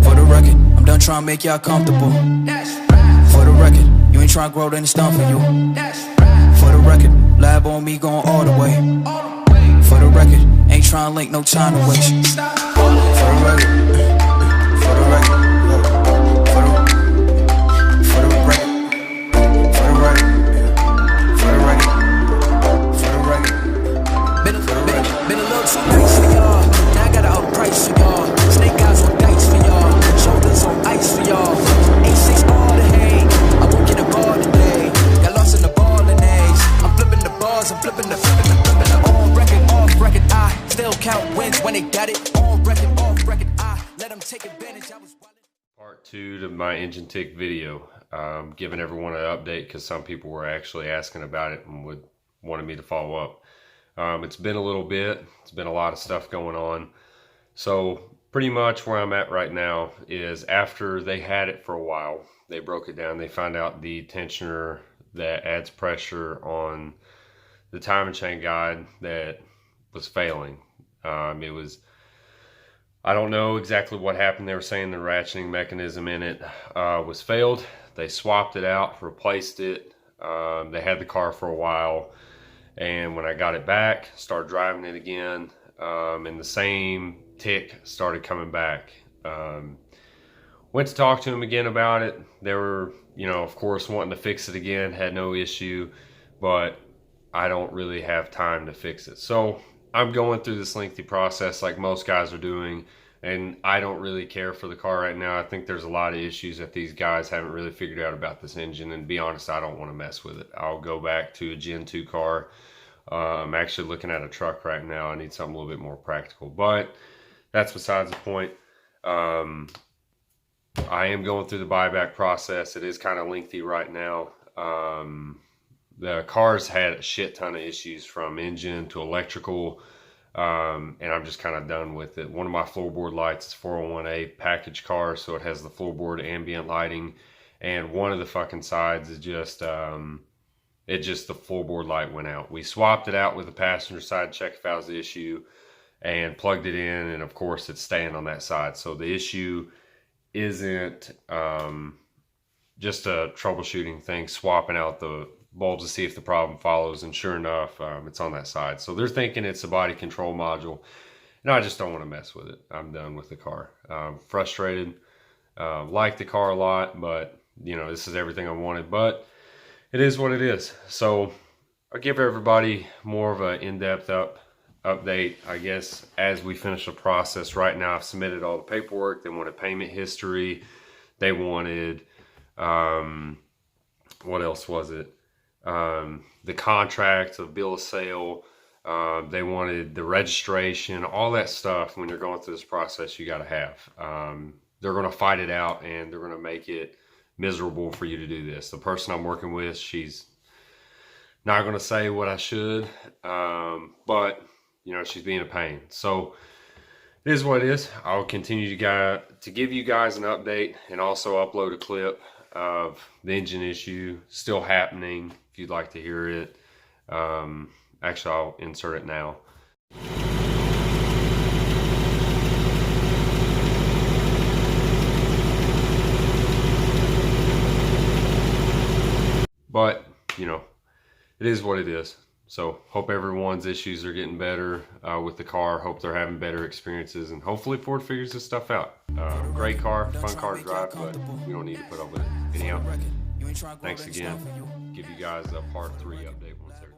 For the record, I'm done trying to make y'all comfortable. For the record, you ain't trying to grow, then it's done for you. For the record, lab on me going all the way. For the record, ain't trying to link, no time to waste. For the record, for the record, for the record, for the record, for the record. Been a little too nice for y'all. Now I got an up-price for y'all. Snake eyes on dice for y'all. Shoulders on ice for y'all. A6 all the hay. I won't get a ball today. Got lost in the ball and A's. I'm flipping the bars. I'm flipping the on record, off record. I still count wins when they got it. On record, off record. I let them take advantage. I was Part 2 to my engine tick video. Giving everyone an update because some people were actually asking about it and wanted me to follow up. It's been a little bit. It's been a lot of stuff going on. So pretty much where I'm at right now is after they had it for a while, they broke it down. They found out the tensioner that adds pressure on the timing chain guide that was failing. It was, I don't know exactly what happened. They were saying the ratcheting mechanism in it was failed. They swapped it out, replaced it. They had the car for a while. And when I got it back, started driving it again, and the same tick started coming back. Went to talk to them again about it. They were, of course, wanting to fix it again, had no issue, but I don't really have time to fix it. So I'm going through this lengthy process like most guys are doing, and I don't really care for the car right now. I think there's a lot of issues that these guys haven't really figured out about this engine, and to be honest, I don't want to mess with it. I'll go back to a Gen 2 car. I'm actually looking at a truck right now. I need something a little bit more practical, but that's besides the point. I am going through the buyback process. It is kind of lengthy right now. The car's had a shit ton of issues from engine to electrical. And I'm just kind of done with it. One of my floorboard lights is 401A package car, so it has the floorboard ambient lighting, and one of the fucking sides is just the floorboard light went out. We swapped it out with the passenger side, checked if that was the issue, and plugged it in, and of course it's staying on that side. So the issue isn't just a troubleshooting thing, swapping out the bulbs to see if the problem follows, and sure enough, it's on that side. So they're thinking it's a body control module, and I just don't want to mess with it. I'm done with the car. Frustrated. Like the car a lot, but this is everything I wanted, but it is what it is. So I'll give everybody more of an in-depth update, I guess, as we finish the process. Right now I've submitted all the paperwork. They wanted payment history. They wanted what else was it? The contract, the bill of sale. They wanted the registration, all that stuff. When you're going through this process, you got to have. They're going to fight it out, and they're going to make it miserable for you to do this. The person I'm working with, she's not going to say what I should, but she's being a pain. So it is what it is. I'll continue to give you guys an update, and also upload a clip of the engine issue still happening if you'd like to hear it. Actually, I'll insert it now. But it is what it is. So hope everyone's issues are getting better with the car. Hope they're having better experiences, and hopefully Ford figures this stuff out. Great car, fun car to drive, but we don't need to put up with it. Anyhow, thanks again. Give you guys a part 3 update once they're